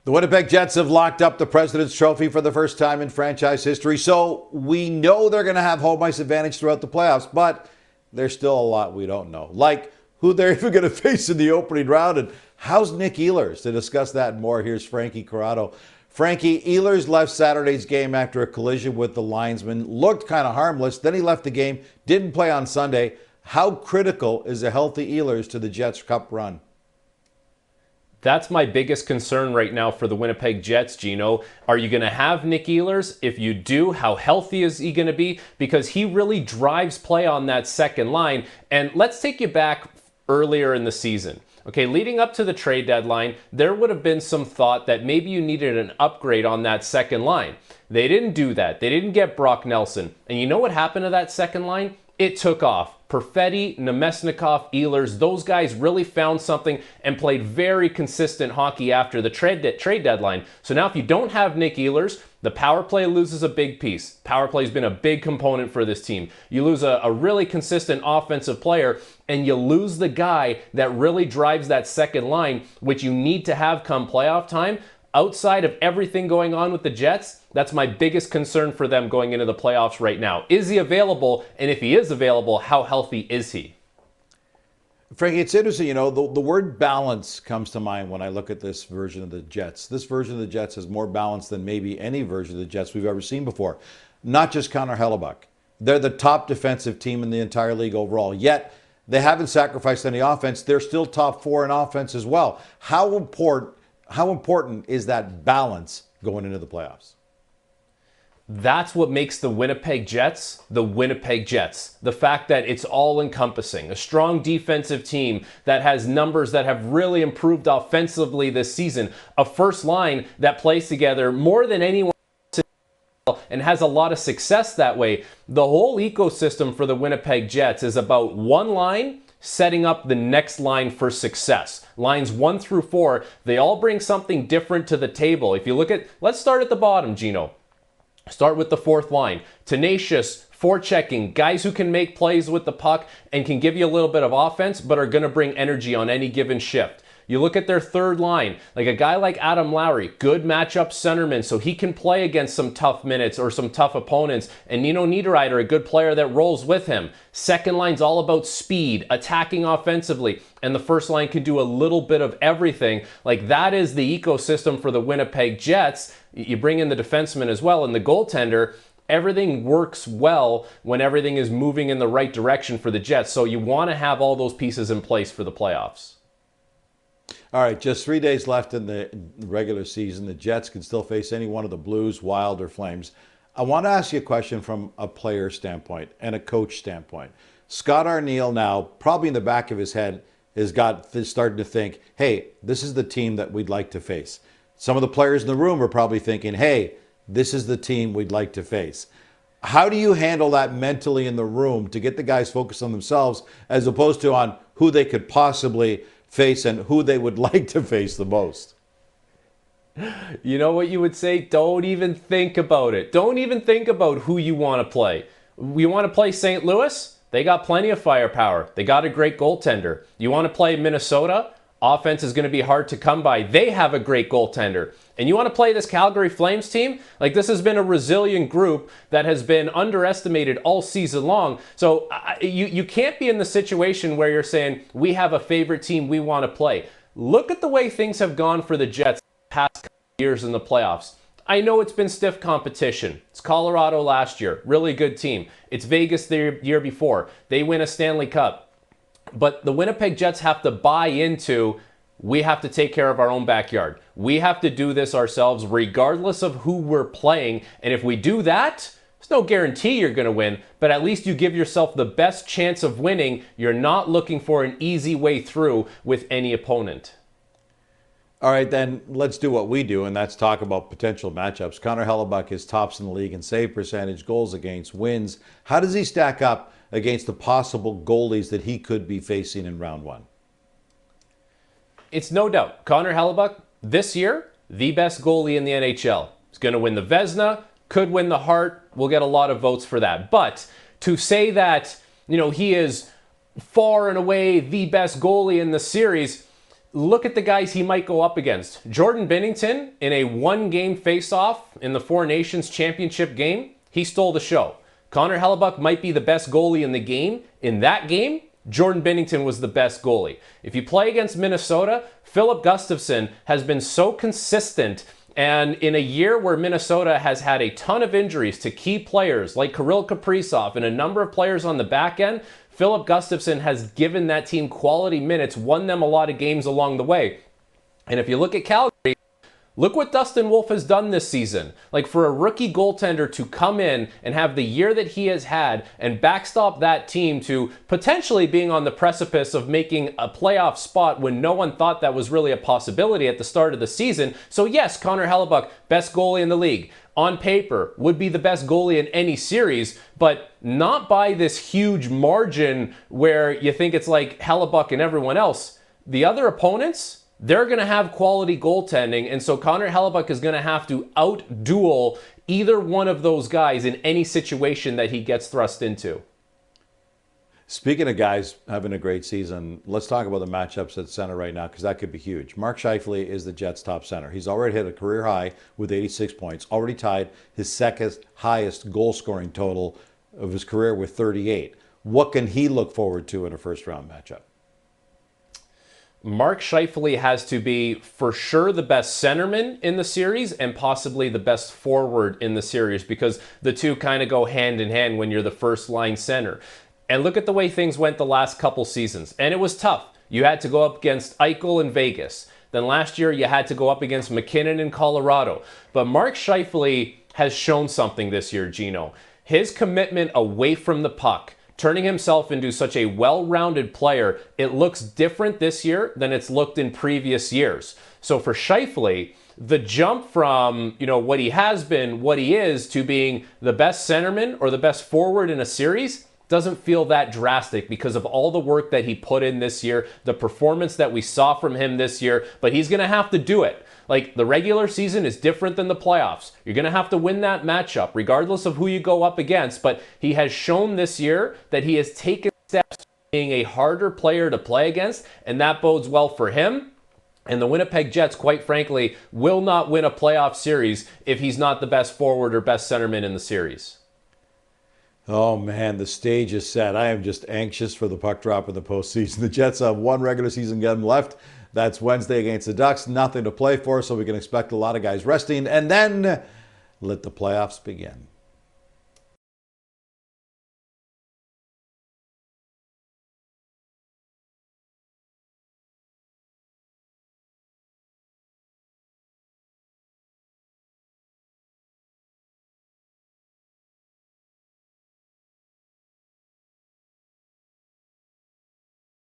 The Winnipeg Jets have locked up the President's Trophy for the first time in franchise history, so we know they're going to have home ice advantage throughout the playoffs, but there's still a lot we don't know, like who they're even going to face in the opening round and how's Nick Ehlers. To discuss that and more, here's Frankie Corrado. Frankie, Ehlers left Saturday's game after a collision with the linesman, looked kind of harmless, then he left the game, didn't play on Sunday. How critical is a healthy Ehlers to the Jets' Cup run? That's my biggest concern right now for the Winnipeg Jets, Gino. Are you going to have Nick Ehlers? If you do, how healthy is he going to be? Because he really drives play on that second line. And let's take you back earlier in the season. Okay, leading up to the trade deadline, there would have been some thought that maybe you needed an upgrade on that second line. They didn't do that. They didn't get Brock Nelson. And you know what happened to that second line? It took off. Perfetti, Nemesnikov, Ehlers, those guys really found something and played very consistent hockey after the trade deadline. So now if you don't have Nick Ehlers, the power play loses a big piece. Power play has been a big component for this team. You lose a really consistent offensive player, and you lose the guy that really drives that second line, which you need to have come playoff time. Outside of everything going on with the Jets, that's my biggest concern for them going into the playoffs right now. Is he available? And if he is available, how healthy is he? Frankie, it's interesting, the word balance comes to mind when I look at this version of the Jets. This version of the Jets has more balance than maybe any version of the Jets we've ever seen before. Not just Connor Hellebuyck. They're the top defensive team in the entire league overall. Yet, they haven't sacrificed any offense. They're still top four in offense as well. How important is that balance going into the playoffs? That's what makes the Winnipeg Jets the Winnipeg Jets. The fact that it's all encompassing. A strong defensive team that has numbers that have really improved offensively this season. A first line that plays together more than anyone and has a lot of success that way. The whole ecosystem for the Winnipeg Jets is about one line setting up the next line for success. Lines 1 through 4, they all bring something different to the table. If you look at, let's start at the bottom, Gino. Start with the fourth line. Tenacious, forechecking, guys who can make plays with the puck and can give you a little bit of offense, but are going to bring energy on any given shift. You look at their third line, like a guy like Adam Lowry, good matchup centerman, so he can play against some tough minutes or some tough opponents. And Nino Niederreiter, a good player that rolls with him. Second line's all about speed, attacking offensively. And the first line can do a little bit of everything. Like, that is the ecosystem for the Winnipeg Jets. You bring in the defenseman as well and the goaltender. Everything works well when everything is moving in the right direction for the Jets. So you want to have all those pieces in place for the playoffs. All right, just 3 days left in the regular season. The Jets can still face any one of the Blues, Wild, or Flames. I want to ask you a question from a player standpoint and a coach standpoint. Scott Arniel now, probably in the back of his head, is starting to think, hey, this is the team that we'd like to face. Some of the players in the room are probably thinking, hey, this is the team we'd like to face. How do you handle that mentally in the room to get the guys focused on themselves as opposed to on who they could possibly face and who they would like to face the most? You know what you would say? Don't even think about it. Don't even think about who you want to play. You want to play St. Louis? They got plenty of firepower. They got a great goaltender. You want to play Minnesota? Offense is going to be hard to come by. They have a great goaltender. And you want to play this Calgary Flames team? Like, this has been a resilient group that has been underestimated all season long. So you can't be in the situation where you're saying, we have a favorite team we want to play. Look at the way things have gone for the Jets the past couple years in the playoffs. I know it's been stiff competition. It's Colorado last year. Really good team. It's Vegas the year before. They win a Stanley Cup. But the Winnipeg Jets have to buy into, we have to take care of our own backyard. We have to do this ourselves regardless of who we're playing. And if we do that, there's no guarantee you're going to win, but at least you give yourself the best chance of winning. You're not looking for an easy way through with any opponent. All right, then let's do what we do, and that's talk about potential matchups. Connor Hellebuyck is tops in the league in save percentage, goals against, wins. How does he stack up against the possible goalies that he could be facing in round one? It's no doubt. Connor Hellebuyck, this year, the best goalie in the NHL. He's going to win the Vezina, could win the Hart. We'll get a lot of votes for that. But to say that, he is far and away the best goalie in the series, look at the guys he might go up against. Jordan Binnington, in a one-game face-off in the Four Nations Championship game, he stole the show. Connor Hellebuyck might be the best goalie in the game. In that game, Jordan Binnington was the best goalie. If you play against Minnesota, Philip Gustafsson has been so consistent, and in a year where Minnesota has had a ton of injuries to key players like Kirill Kaprizov and a number of players on the back end, Philip Gustafsson has given that team quality minutes, won them a lot of games along the way. And if you look at Calgary, look what Dustin Wolf has done this season. Like, for a rookie goaltender to come in and have the year that he has had and backstop that team to potentially being on the precipice of making a playoff spot when no one thought that was really a possibility at the start of the season. So yes, Connor Hellebuyck, best goalie in the league. On paper, would be the best goalie in any series, but not by this huge margin where you think it's like Hellebuyck and everyone else. The other opponents, they're going to have quality goaltending, and so Connor Hellebuyck is going to have to out-duel either one of those guys in any situation that he gets thrust into. Speaking of guys having a great season, let's talk about the matchups at center right now, because that could be huge. Mark Scheifele is the Jets' top center. He's already hit a career high with 86 points, already tied his second highest goal-scoring total of his career with 38. What can he look forward to in a first-round matchup? Mark Scheifele has to be for sure the best centerman in the series and possibly the best forward in the series, because the two kind of go hand in hand when you're the first-line center. And look at the way things went the last couple seasons. And it was tough. You had to go up against Eichel in Vegas. Then last year you had to go up against McKinnon in Colorado. But Mark Scheifele has shown something this year, Gino. His commitment away from the puck, turning himself into such a well-rounded player, it looks different this year than it's looked in previous years. So for Scheifele, the jump from, what he has been, what he is, to being the best centerman or the best forward in a series doesn't feel that drastic because of all the work that he put in this year, the performance that we saw from him this year, but he's going to have to do it. Like, the regular season is different than the playoffs. You're going to have to win that matchup regardless of who you go up against, but he has shown this year that he has taken steps to being a harder player to play against, and that bodes well for him. And the Winnipeg Jets, quite frankly, will not win a playoff series if he's not the best forward or best centerman in the series. Oh, man, the stage is set. I am just anxious for the puck drop in the postseason. The Jets have one regular season game left. That's Wednesday against the Ducks. Nothing to play for, so we can expect a lot of guys resting. And then let the playoffs begin.